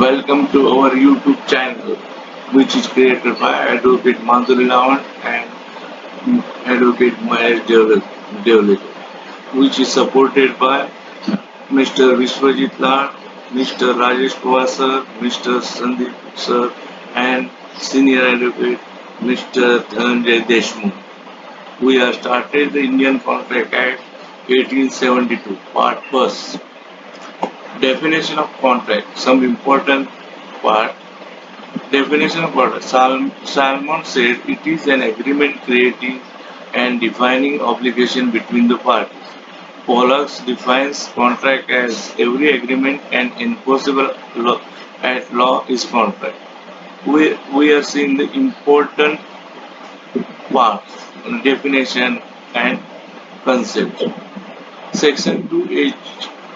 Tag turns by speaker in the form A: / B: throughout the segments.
A: Welcome to our YouTube channel, which is created by Advocate Madhuri Lawan and Advocate Mahesh Devlekar, which is supported by Mr. Vishwajit Lal, Mr. Rajesh Pawar sir, Mr. Sandeep sir, and Senior Advocate Mr. Dhananjay Deshmukh. We have started the Indian Contract Act 1872, Part First. Definition of contract. Some important part. Definition of contract. Salmon said it is an agreement creating and defining obligation between the parties. Pollux defines contract as every agreement and enforceable at law is contract. We are seeing the important parts, definition and concept. Section 2H,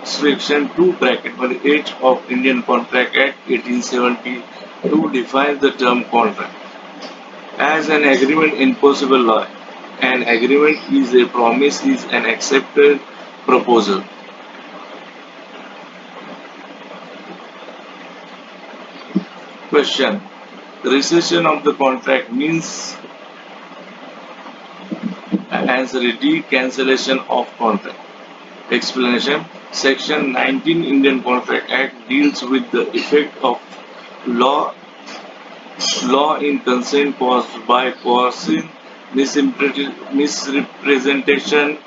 A: Section 2 bracket by H of Indian Contract Act 1872 defines the term contract as an agreement enforceable law. An agreement is a promise, is an accepted proposal. Question. Rescission of the contract means answer is D. Cancellation of contract. Explanation. Section 19 Indian Contract Act deals with the effect of law in consent caused by coercion, misrepresentation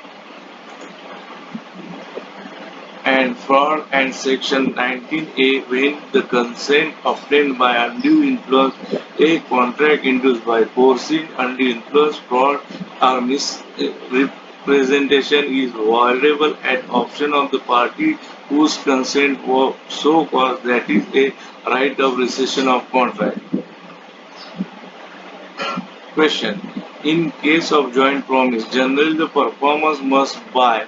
A: and fraud, and Section 19A when the consent obtained by undue influence, a contract induced by coercion, undue influence, fraud or misrepresentation is violable at option of the party whose consent was so caused, that is a right of rescission of contract. Question. In case of joint promise, generally the performers must buy.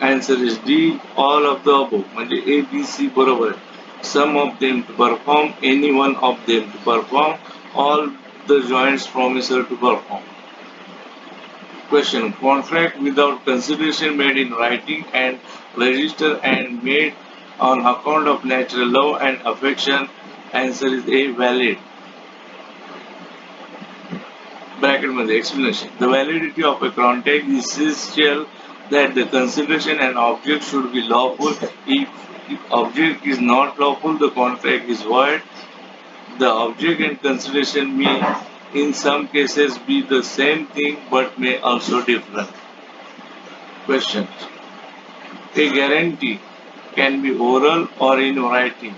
A: Answer is D. All of the above. म्हणजे A, B, C बरोबर आहे. Some of them to perform, any one of them to perform, all the joints promiser to perform. Question. Contract without consideration made in writing and registered and made on account of natural love and affection. Answer is A. Valid. Bracket मध्ये explanation. The validity of a contract is essential that the consideration and object should be lawful. If object is not lawful, the contract is void. The object and consideration may in some cases be the same thing but may also differ. Question. A guarantee can be oral or in writing.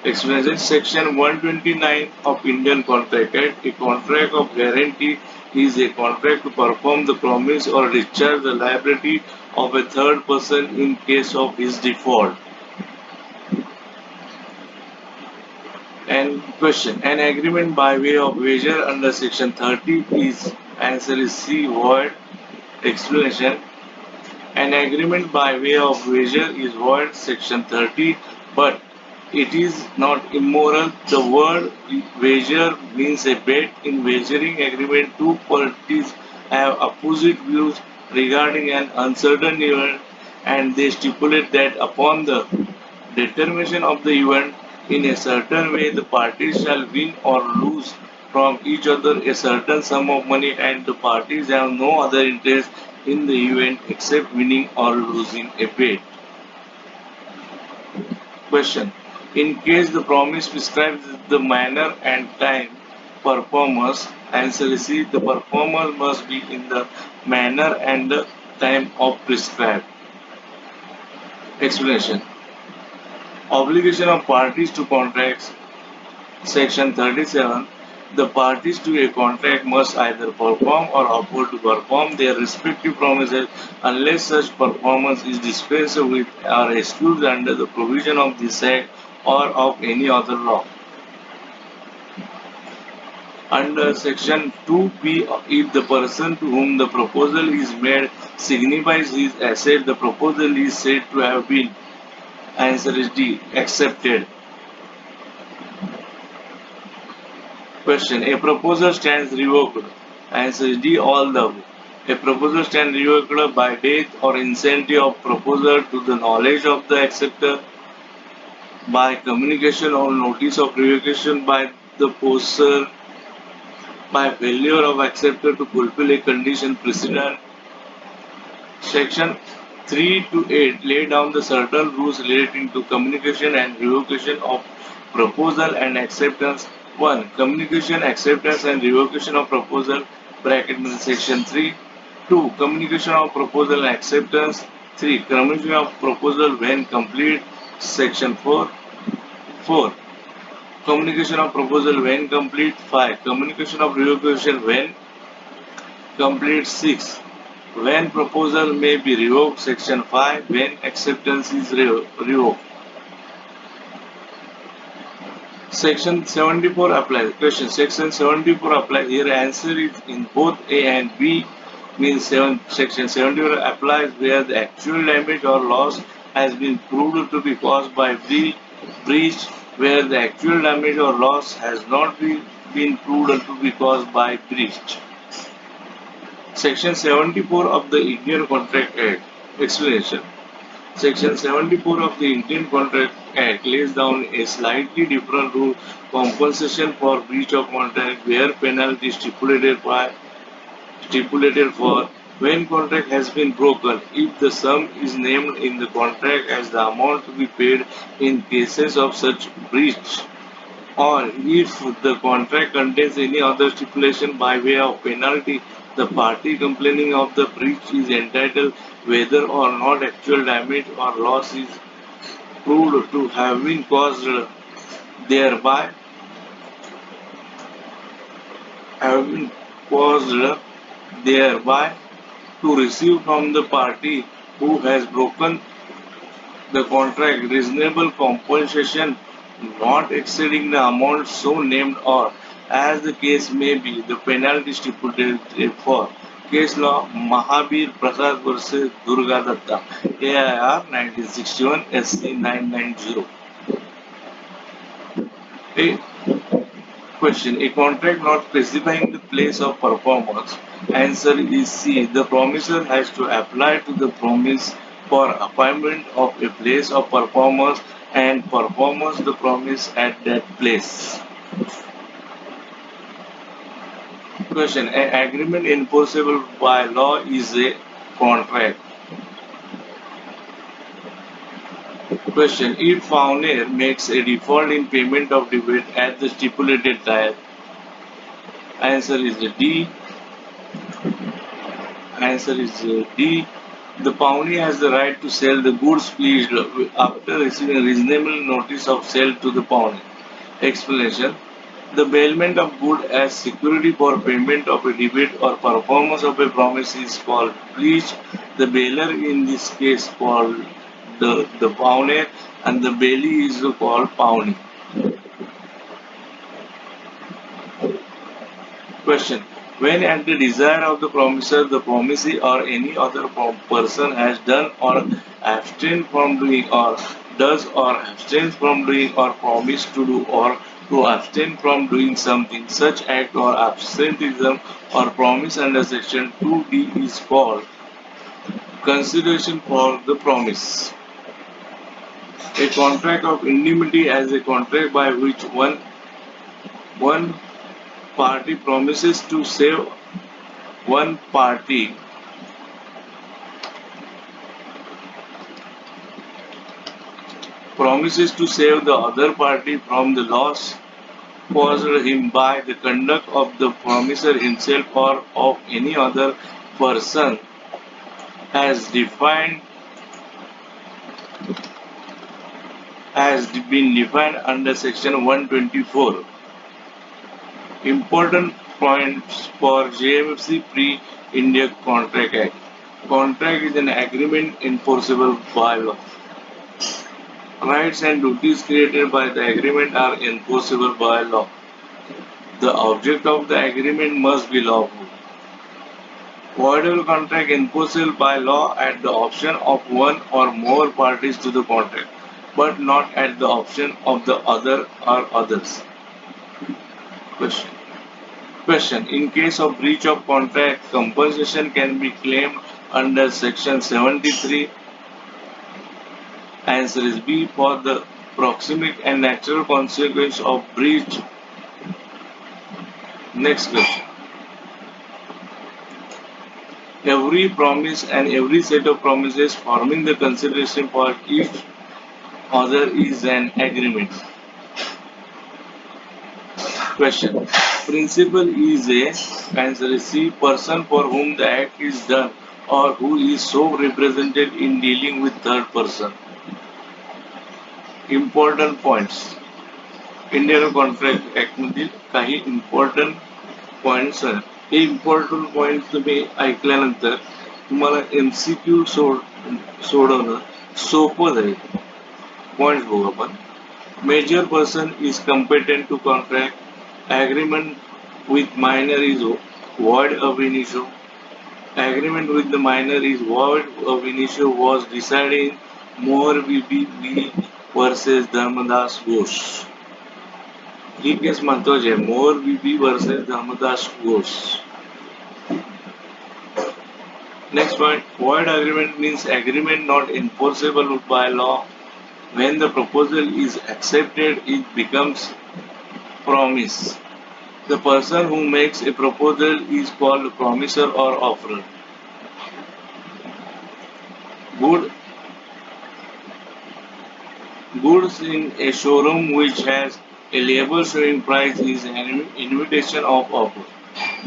A: Explanation. Section 129 of Indian Contract Act. A contract of guarantee is a contract to perform the promise or discharge the liability of a third person in case of his default. And question. An agreement by way of wager under Section 30 is answer is C. Void. Explanation. An agreement by way of wager is void Section 30, but it is not immoral. The word wager means a bet. In wagering agreement, two parties have opposite views regarding an uncertain event, and they stipulate that upon the determination of the event in a certain way, the parties shall win or lose from each other a certain sum of money, and the parties have no other interest in the event except winning or losing a bet. Question. In case the promise prescribes the manner and time performers, answer is C. The performer must be in the manner and the time of prescribed. Explanation. Obligation of parties to contracts. Section 37. The parties to a contract must either perform or afford to perform their respective promises unless such performance is dispensed with or excused under the provision of this Act or of any other law. Under Section 2B, if the person to whom the proposal is made signifies his assent, the proposal is said to have been, answer is D, accepted. Question. A proposal stands revoked. Answer is D, all the above. A proposal stands revoked by death or insanity of proposer to the knowledge of the acceptor. by communication or notice of revocation by the possessor, by failure of acceptor to fulfill a condition precedent. Section 3 to 8 lay down the certain rules relating to communication and revocation of proposal and acceptance. 1. Communication, acceptance and revocation of proposal bracket means section 3. 2. Communication of proposal and acceptance. 3. Communication of proposal when complete section 4. 4. Communication of proposal when complete. 5. Communication of revocation when complete. 6. When proposal may be revoked, section 5. When acceptance is revoked. Section 74 applies. Question. Section 74 applies. Here answer is in both A and B. Means section 74 applies where the actual damage or loss has been proved to be caused by breach, where the actual damage or loss has not been proved to be caused by breach. Section 74 of the Indian Contract Act. Explanation. Section 74 of the Indian Contract Act lays down a slightly different rule: compensation for breach of contract, where penalty stipulated for when contract has been broken if the sum is named in the contract as the amount to be paid in cases of such breach, or if the contract contains any other stipulation by way of penalty, the party complaining of the breach is entitled, whether or not actual damage or loss is proved to have been caused thereby, have been caused thereby, to receive from the party who has broken the contract reasonable compensation not exceeding the amount so named, or, as the case may be, the penalty stipulated for. Case law Mahabir Prasad versus Durga Datta, AIR 1961 SC 990. A question. A contract not specifying the place of performance. Answer is C. The promisor has to apply to the promise for appointment of a place of performance and performance the promise at that place. Question. An agreement enforceable by law is a contract. Question. If founder makes a default in payment of debit at the stipulated time, answer is D. Answer is D. The pawnee has the right to sell the goods pledged after receiving reasonable notice of sale to the pawnee. Explanation. The bailment of good as security for payment of a debt or performance of a promise is called pledge. The bailer in this case called the pawnee, and the bailee is called pawnee. Question. When at the desire of the promiser, the promisee or any other person has done or abstained from doing or does or abstains from doing or promised to do or to abstain from doing something, such act or absenteeism or promise under section 2D is called consideration for the promise. A contract of indemnity as a contract by which one party one party promises to save the other party from the loss caused him by the conduct of the promiser himself or of any other person has defined has been defined under section 124. Important points for JMFC pre-India Contract Act. Contract is an agreement enforceable by law. Rights and duties created by the agreement are enforceable by law. The object of the agreement must be lawful. Voidable contract enforceable by law at the option of one or more parties to the contract, but not at the option of the other or others. Question. Question. In case of breach of contract, compensation can be claimed under section 73. Answer is B. For the proximate and natural consequence of breach. Next question. Every promise and every set of promises forming the consideration for each other is an agreement. Question. Principal is a answer is C. Person for whom the act is done or who is so represented in dealing with third person. Important points. Indian contract ऍक्टमधील काही important points आहेत. हे important point तुम्ही ऐकल्यानंतर तुम्हाला MCQ सोडवणं सोपं जाईल. Point बघू आपण. Major person is competent to contract. Agreement with minor is void ab initio. Agreement with the minor is void ab initio was decided in Mohr v. versus Dharmadas Ghosh. ही case महत्वाची आहे. Mohori Bibee versus Dharmadas Ghosh. Next point, void agreement means agreement not enforceable by law. When the proposal is accepted, it becomes promise. The person who makes a proposal is called promiser or offerer. Good goods in a showroom which has a label showing price is an invitation of offer.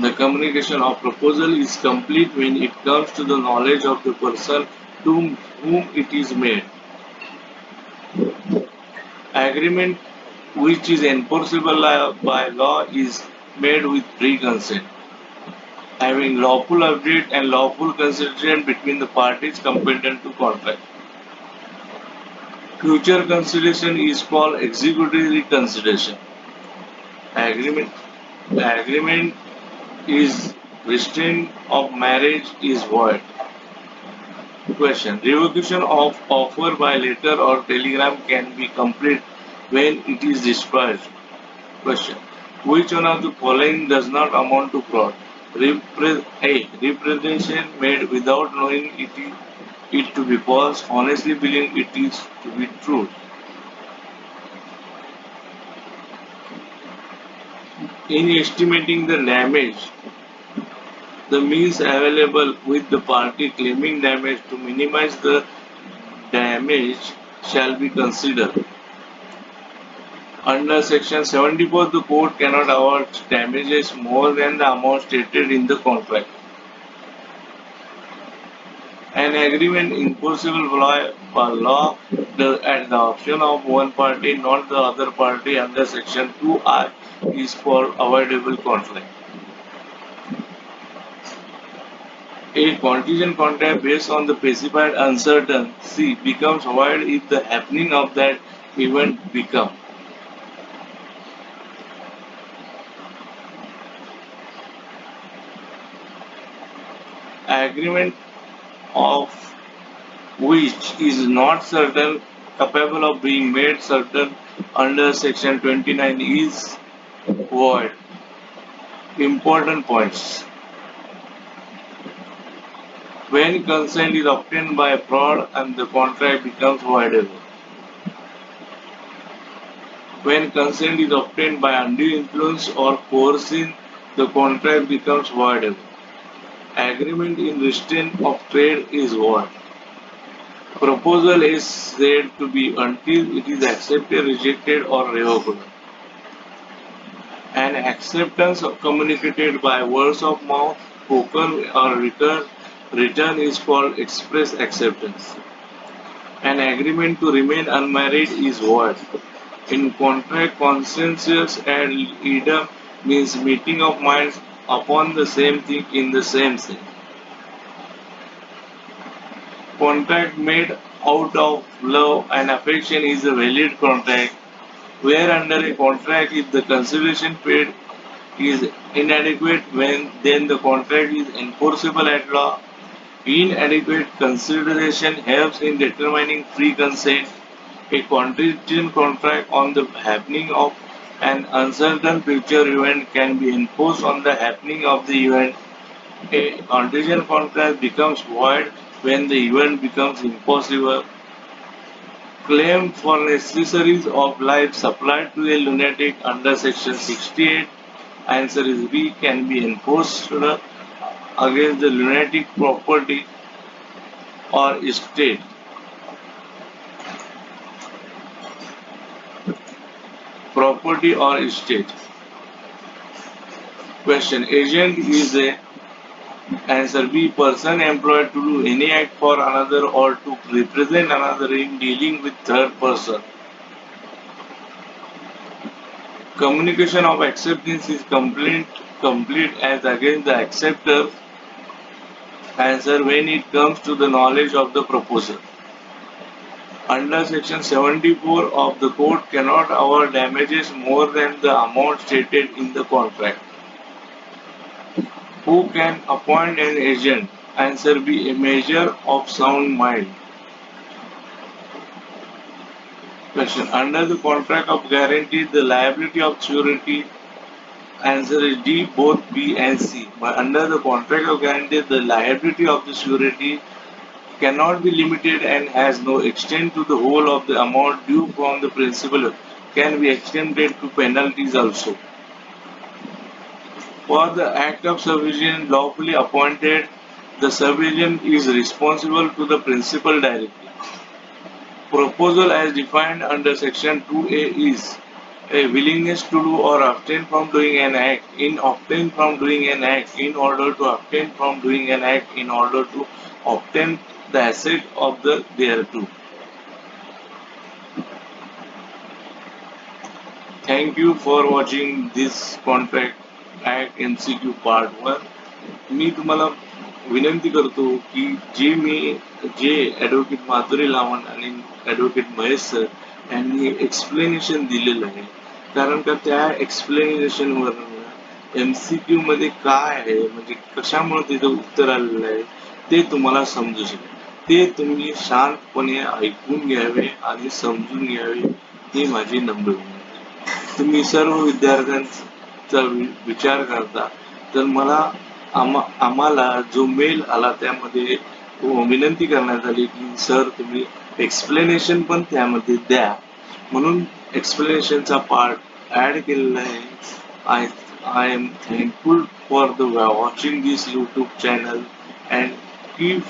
A: The communication of proposal is complete when it comes to the knowledge of the person to whom it is made. Agreement which is enforceable by law is made with free consent, having lawful update and lawful consideration between the parties competent to contract. Future consideration is called executory consideration. Agreement is restraint of marriage is void. Question. Revocation of offer by letter or telegram can be complete when it is destroyed. Question. Which one of the following does not amount to fraud? A. Representation made without knowing it to be false, honestly believing it is to be true. In estimating the damage, the means available with the party claiming damage to minimize the damage shall be considered. Under Section 74, the court cannot award damages more than the amount stated in the contract. An agreement enforceable by law at the option of one party, not the other party under Section 2I is called avoidable conflict. A contingent contract based on the specified uncertainty becomes void if the happening of that event become. Agreement of which is not certain, capable of being made certain under Section 29 is void. Important points. When consent is obtained by fraud and the contract becomes voidable. When consent is obtained by undue influence or coercion, the contract becomes voidable. Agreement in restraint of trade is void. Proposal is said to be until it is accepted, rejected, or revocable. An acceptance communicated by words of mouth, spoken or written is called express acceptance. An agreement to remain unmarried is void. In contract, consensus and idem means meeting of minds upon the same thing in the same sense. Contract made out of love and affection is a valid contract, where under a contract if the consideration paid is inadequate then the contract is enforceable at law. Inadequate consideration helps in determining free consent. A contingent contract on the happening of an uncertain future event can be enforced on the happening of the event. A contingent contract becomes void when the event becomes impossible. Claim for necessaries of life supplied to a lunatic under Section 68. Answer is B. Can be enforced against the lunatic or estate. Property or estate. Question. Agent is a answer B. Person employed to do any act for another or to represent another in dealing with third person. Communication of acceptance is complete as against the acceptor. Answer when it comes to the knowledge of the proposer. Under Section 74 of the Code cannot award damages more than the amount stated in the contract. Who can appoint an agent? Answer B. A measure of sound mind. Question. Under the contract of guarantee, the liability of surety. Answer is D. Both B and C. But under the contract of guarantee, the liability of the surety cannot be limited and has no extent to the whole of the amount due from the principal, can be extended to penalties also. For the act of supervision lawfully appointed, the supervision is responsible to the principal directly. Proposal as defined under Section 2A is a willingness to do or abstain from doing an act, in obtain from doing an act, in order to obtain from doing an act, in order to obtain the asset of the thereto. Thank you for watching this Contract Act MCQ Part 1. मी तुम्हाला विनंती करतो की जे advocate माधुरी लावण आणि advocate Mahesh sir यांनी explanation दिलेलं आहे, कारण का त्या एक्सप्लेनेशनवर MCQ मध्ये काय आहे, म्हणजे कशामुळे तिथं उत्तर आलेलं आहे ते तुम्हाला समजू शकेल. ते तुम्ही शांतपणे ऐकून घ्यावे आणि समजून घ्यावे ही माझी नम्र विनंती. तुम्ही सर्व विद्यार्थ्यांचा विचार करता तर आम्हाला जो मेल आला त्यामध्ये विनंती करण्यात आली की सर तुम्ही एक्सप्लेनेशन पण त्यामध्ये द्या, म्हणून एक्सप्लेनेशनचा पार्ट ऍड केलेला आहे. I am thankful for the watching this YouTube channel and keep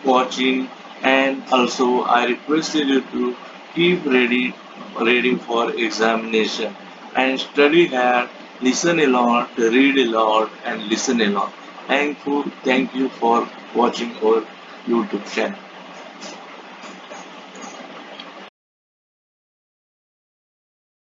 A: watching, and also I requested you to keep ready for examination and study hard, listen a lot, read a lot, and listen a lot. Thank you for watching our YouTube channel.